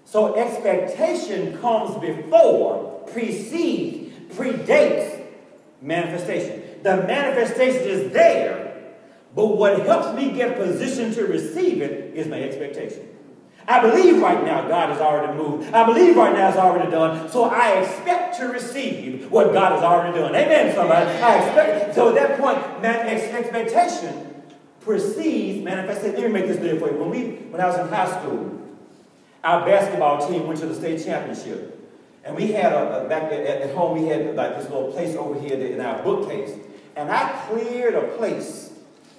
So expectation comes before, precedes, predates manifestation. The manifestation is there, but what helps me get positioned to receive it is my expectation. I believe right now God has already moved. I believe right now it's already done. So I expect to receive what God has already done. Amen, somebody. I expect. So at that point, expectation precedes manifestation. Let me make this clear for you. When I was in high school, our basketball team went to the state championship. And we had back at home, we had like this little place over here in our bookcase. And I cleared a place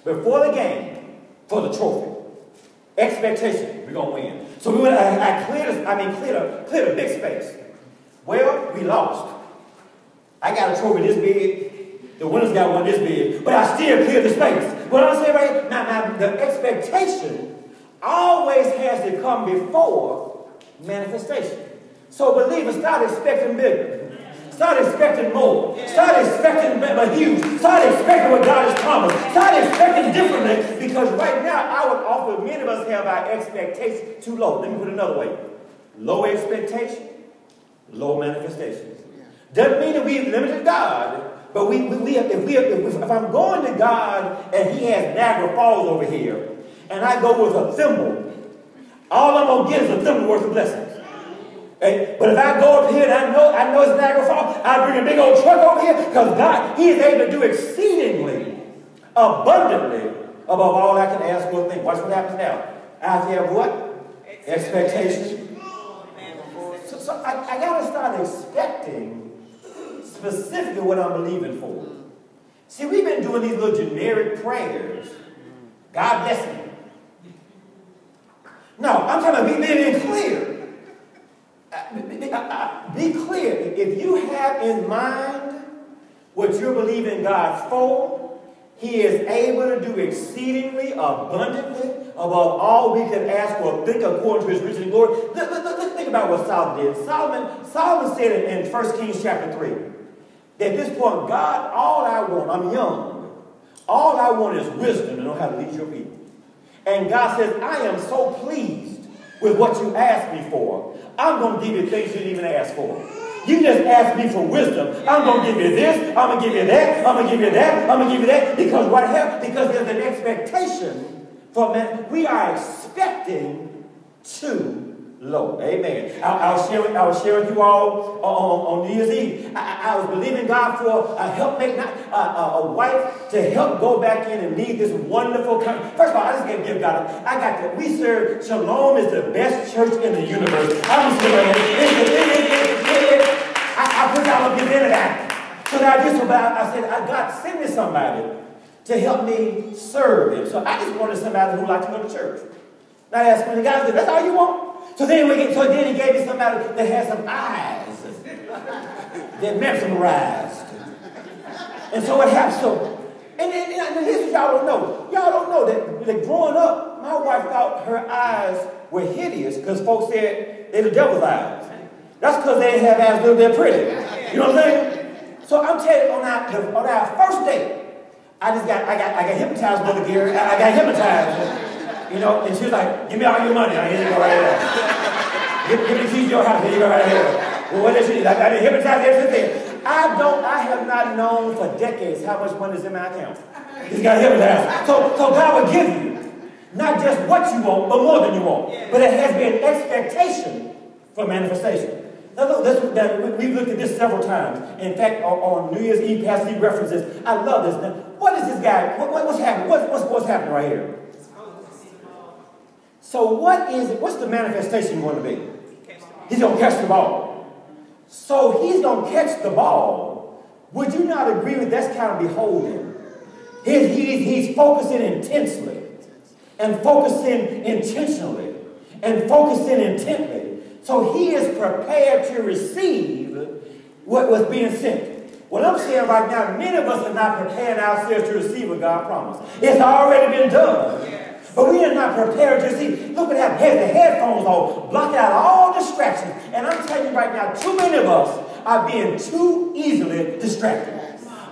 before the game for the trophy. Expectation, we're going to win. So we went, I cleared a big space. Well, we lost. I got a trophy this big. The winners got one this big. But I still cleared the space. What I'm saying right now, the expectation always has to come before manifestation. So believers, start expecting bigger. Start expecting more. Start expecting huge. Start expecting what God has promised. Start expecting differently, because right now I would offer many of us have our expectations too low. Let me put it another way. Low expectation, low manifestation. Doesn't mean that we've limited God, but if I'm going to God and He has Niagara Falls over here, and I go with a thimble, all I'm going to get is a thimble worth of blessings. Hey, but if I go up here and I know it's Niagara Falls, I bring a big old truck over here, because God, He is able to do exceedingly, abundantly, above all I can ask or think. Watch what happens now. I have to have what? Expectation. So I got to start expecting specifically what I'm believing for. See, we've been doing these little generic prayers. God bless me. No, I'm talking about being clear. Be clear. If you have in mind what you're believing God for, He is able to do exceedingly abundantly above all we could ask or think according to His riches and glory. Let's think about what Solomon did. Solomon said in 1 Kings chapter 3 that at this point, God, all I want, I'm young, all I want is wisdom to know how to lead your people. And God says, I am so pleased with what you asked me for. I'm going to give you things you didn't even ask for. You just asked me for wisdom. I'm going to give you this. I'm going to give you that. I'm going to give you that. I'm going to give you that. Because what happened? Because there's an expectation for man. We are expecting too low. Amen. I was sharing with you all on New Year's Eve. I was believing God for a helpmate, a wife to help go back in and lead this wonderful country. First of all, I just got to give God we serve. Shalom is the best church in the universe. I'm just saying, I put out a big into that. So that I said, God, send me somebody to help me serve Him. So I just wanted somebody who liked to go to church. Not asking the guys, that's all you want? So then He gave me somebody that had some eyes that mesmerized. And so what happened? And here's what y'all don't know. Y'all don't know that growing up, my wife thought her eyes were hideous because folks said they're the devil's eyes. That's because they didn't have eyes that they're pretty. You know what I'm saying? So I'm telling you, on our first date, I got hypnotized, Brother Gary. I got hypnotized. You know, and she was like, give me all your money. Here you go right there. Give me the keys to your house. Here you go right here. Well, what did she do? I didn't hypnotize everything. I have not known for decades how much money is in my account. He's got hypnotized. So God will give you not just what you want, but more than you want. But it has been expectation for manifestation. Now, we've looked at this several times. In fact, on New Year's Eve, Pastor Steve references. I love this. Now, what is this guy? What's happening? What's happening right here? So what's the manifestation going to be? He's going to catch the ball. So He's going to catch the ball. Would you not agree with that's kind of beholding? He's focusing intensely and focusing intentionally and focusing intently. So He is prepared to receive what was being sent. What I'm saying right now, many of us are not preparing ourselves to receive what God promised. It's already been done. But we are not prepared to see. Look what happened. The headphones on, blocking out all distractions. And I'm telling you right now, too many of us are being too easily distracted.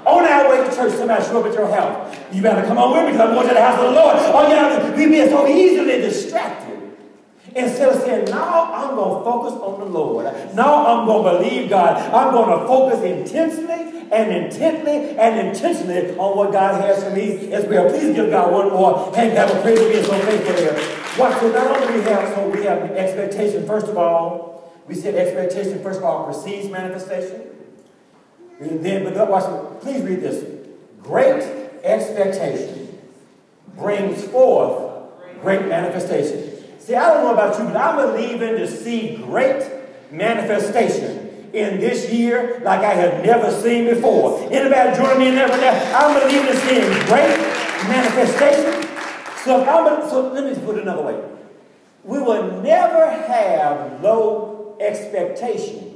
On our way to church, somebody show up at your house. You better come on with me because I'm going to the house of the Lord. Oh, yeah, we being so easily distracted. Instead of saying, no, I'm going to focus on the Lord. No, I'm going to believe God. I'm going to focus intensely and intently and intentionally on what God has for me as well. Please give God one more hand. Have a praise for being so faithful there. Watch it. Not only we have expectation. First of all, we said expectation, first of all, precedes manifestation. But watch it. Please read this. Great expectation brings forth great manifestation. See, I don't know about you, but I'm believing to see great manifestation in this year like I have never seen before. Anybody join me in that right now? I'm believing to see great manifestation. So let me just put it another way. We will never have low expectation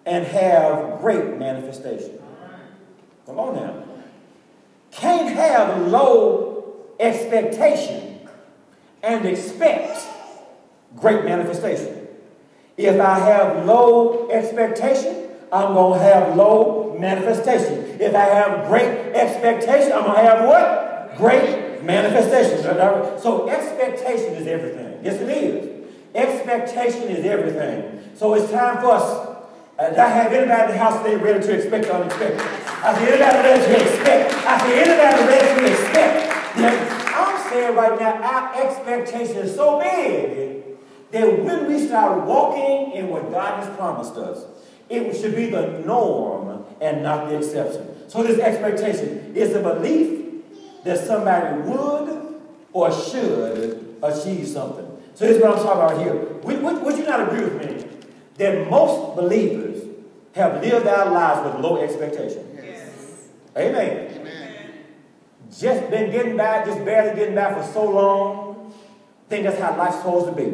and have great manifestation. Come on now. Can't have low expectation and expect great manifestation. If I have low expectation, I'm going to have low manifestation. If I have great expectation, I'm going to have what? Great manifestation. So expectation is everything. Yes, it is. Expectation is everything. So it's time for us. I have anybody in the house today ready to expect the unexpected. I see anybody ready to expect. I see anybody ready to expect. I'm saying right now, our expectation is so big that when we start walking in what God has promised us, it should be the norm and not the exception. So this expectation is a belief that somebody would or should achieve something. So this is what I'm talking about here. Would you not agree with me that most believers have lived our lives with low expectation? Yes. Amen. Just been getting by, just barely getting by for so long. I think that's how life's supposed to be.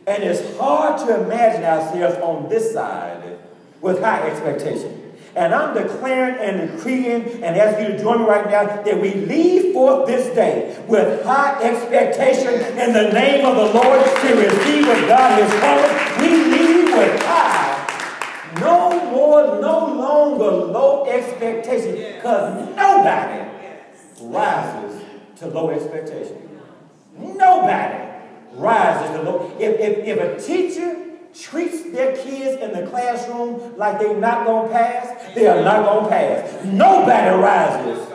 And it's hard to imagine ourselves on this side with high expectation. And I'm declaring and decreeing and ask you to join me right now that we leave forth this day with high expectation in the name of the Lord to receive what God has promised. We leave with high, no longer low expectation, because nobody rises to low expectation. Nobody rises to low. If a teacher treats their kids in the classroom like they're not going to pass, they are not going to pass. Nobody rises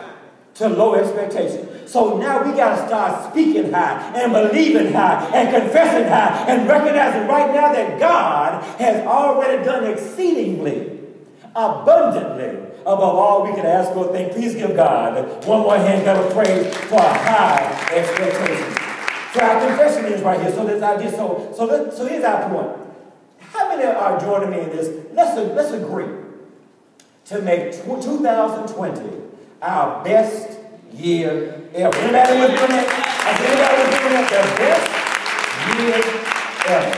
to low expectation. So now we got to start speaking high and believing high and confessing high and recognizing right now that God has already done exceedingly, abundantly, above all we can ask or think. Please give God one more hand, God of praise for a high expectation. So our confession is right here. So here's our point. How many are joining me in this? Let's agree to make 2020 our best year ever. Anybody was doing that? Anybody was doing that? The best year ever.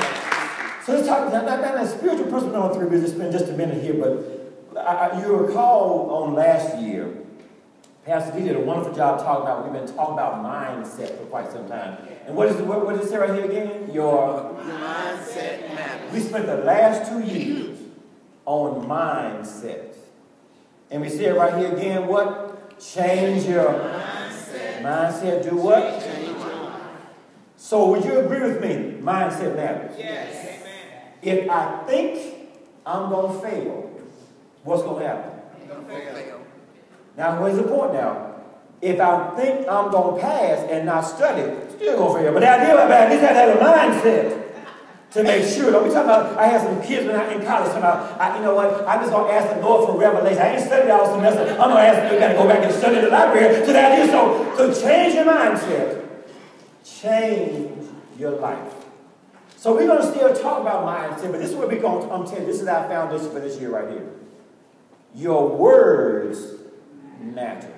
So let's talk. Now, spiritual principle number 3. We'll just spend just a minute here, but you recall on last year, Pastor D did a wonderful job talking about. We've been talking about mindset for quite some time. And what does it say right here again? Your mindset matters. We spent the last 2 years on mindset. And we said right here again, what? Change your mindset. Mindset do what? Change your mind. So would you agree with me? Mindset matters. Yes. Amen. If I think I'm going to fail, what's going to happen? I'm going to fail. Now, where's the point now? If I think I'm going to pass and not study, still going to fail. But the idea about at least I have a mindset to make sure. Don't be talking about, I had some kids when I in college talking about, you know what, I'm just going to ask the Lord for revelation. I ain't studied all semester. I'm going to ask you got to go back and study in the library. So the idea so change your mindset. Change your life. So we're going to still talk about mindset, but this is what we're going to, I'm telling you, this is our foundation for this year right here. Your words matter.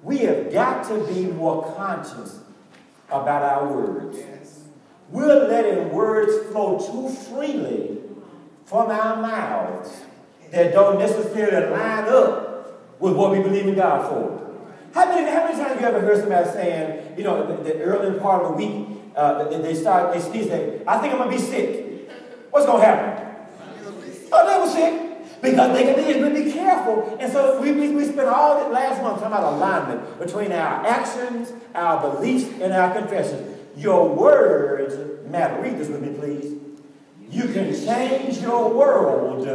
We have got to be more conscious about our words. Yes. We're letting words flow too freely from our mouths that don't necessarily line up with what we believe in God for. How many times have you ever heard somebody saying, you know, the early part of the week, they say, I think I'm going to be sick. What's going to happen? Oh, they were sick. Because they can be careful. And so we spent all the last month talking about alignment between our actions, our beliefs, and our confessions. your words matter. Read this with me, please. You can change your world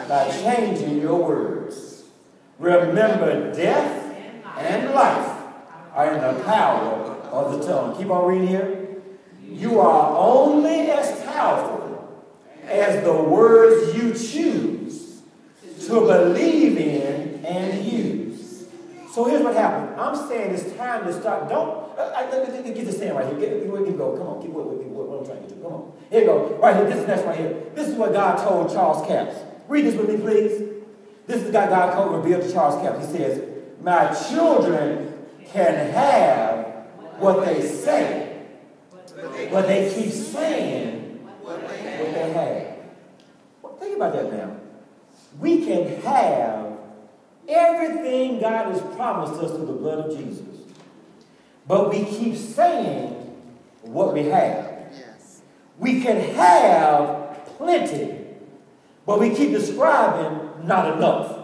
by changing your words. Remember, death and life are in the power of the tongue. Keep on reading here. You are only as powerful as the words you choose to believe in and use. So here's what happened. I'm saying it's time to start. Let me get this saying right here. Get go. Come on. Keep what I'm trying to get to. Come on. Here you go. Right here. This is next right here. This is what God told Charles Capps. Read this with me, please. This is God told revealed to Charles Capps. He says, my children can have what they say, but they keep saying what they have. Well, think about that now. We can have everything God has promised us through the blood of Jesus, but we keep saying what we have. Yes. We can have plenty, but we keep describing not enough.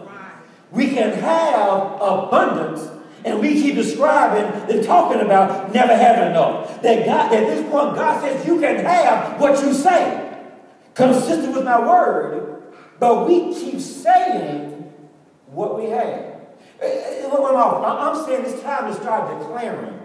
We can have abundance, and we keep describing and talking about never having enough. At this point, God says you can have what you say, consistent with my word, but we keep saying what we have. I'm saying it's time to start declaring.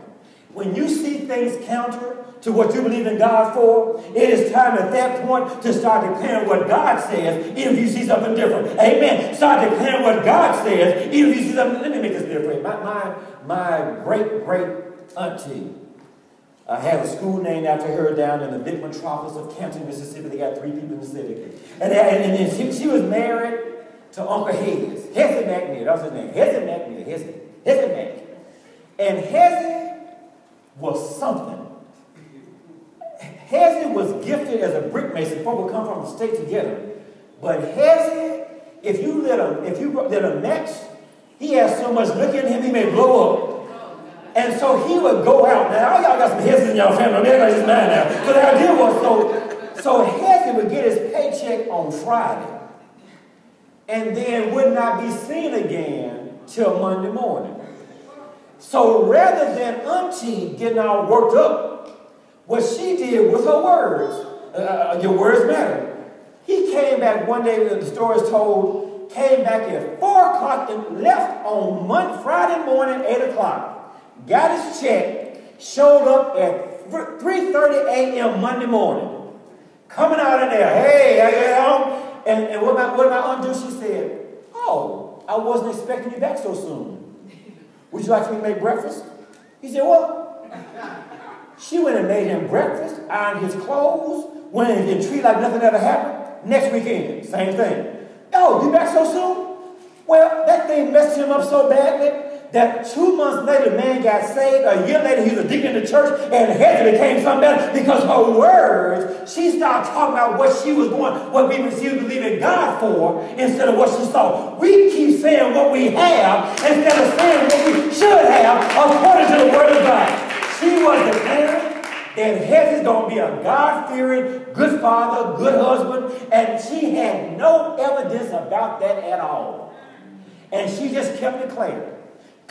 When you see things counter to what you believe in God for, it is time at that point to start declaring what God says, even if you see something different. Amen. Start declaring what God says, even if you see something. Let me make this different. My great auntie had a school named after her down in the big metropolis of Canton, Mississippi. They got 3 people in the city. And she was married to Uncle Hezzy McNeil. That was his name. Hezzy McNeil. Hezzy Mac. And Hezzy was something. Hezzy was gifted as a brick mason. Folk would come from the state to get him. But Hezzy, if you lit a match, he had so much liquor in him, he may blow up. And so he would go out. Now, all y'all got some Hezzy in y'all family. Everybody's just mad now. So the idea was, so Hezzy would get his paycheck on Friday and then would not be seen again till Monday morning. So rather than Auntie getting all worked up, what she did with her words, your words matter. He came back one day, the story is told, came back at 4 o'clock and left on Friday morning, 8 o'clock. Got his check, showed up at 3:30 a.m. Monday morning. Coming out in there, hey, I get home. And what did my aunt do? She said, oh, I wasn't expecting you back so soon. Would you like me to make breakfast? He said, what? She went and made him breakfast, ironed his clothes, went and treated like nothing ever happened. Next weekend, same thing. Oh, you back so soon? Well, that thing messed him up so badly that 2 months later, the man got saved. A year later, he was a deacon in the church, and Hezzy became something better because her words, she started talking about what she was doing, what she was believing God for, instead of what she saw. We keep saying what we have instead of saying what we should have according to the word of God. She was declaring that Hezzy's going to be a God-fearing, good father, good husband, and she had no evidence about that at all. And she just kept declaring.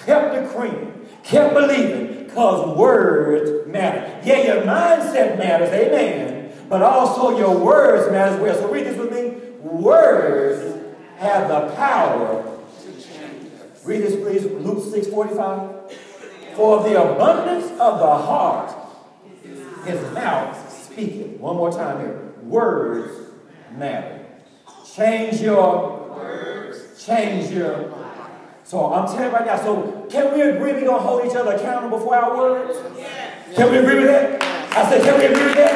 Kept decreeing, kept believing, because words matter. Yeah, your mindset matters, amen, but also your words matter as well. So read this with me. Words have the power to change us. Read this, please, Luke 6:45. For the abundance of the heart, his mouth speaketh. One more time here. Words matter. Change your words. Change your life. So I'm telling you right now, so can we agree we're going to hold each other accountable for our words? Yes. Can we agree with that? I said, can we agree with that?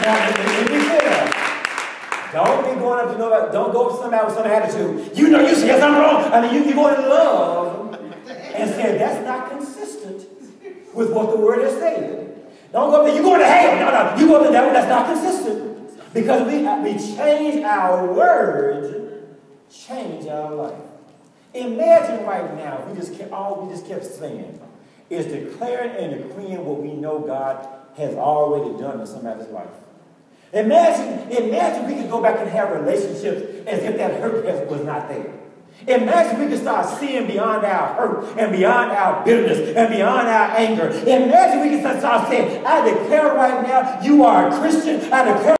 Now, let me say that. Don't be going up to nobody, don't go up to somebody with some attitude. You know you say I'm wrong. I mean, you go in love and say that's not consistent with what the word has said. Don't go up there, you going to hell. No, you go to the devil, that's not consistent. Because we change our words, change our life. Imagine right now if all we just kept saying is declaring and decreeing what we know God has already done in somebody's life. Imagine we could go back and have relationships as if that hurt was not there. Imagine we can start seeing beyond our hurt and beyond our bitterness and beyond our anger. Imagine we can start saying, I declare right now, you are a Christian. I declare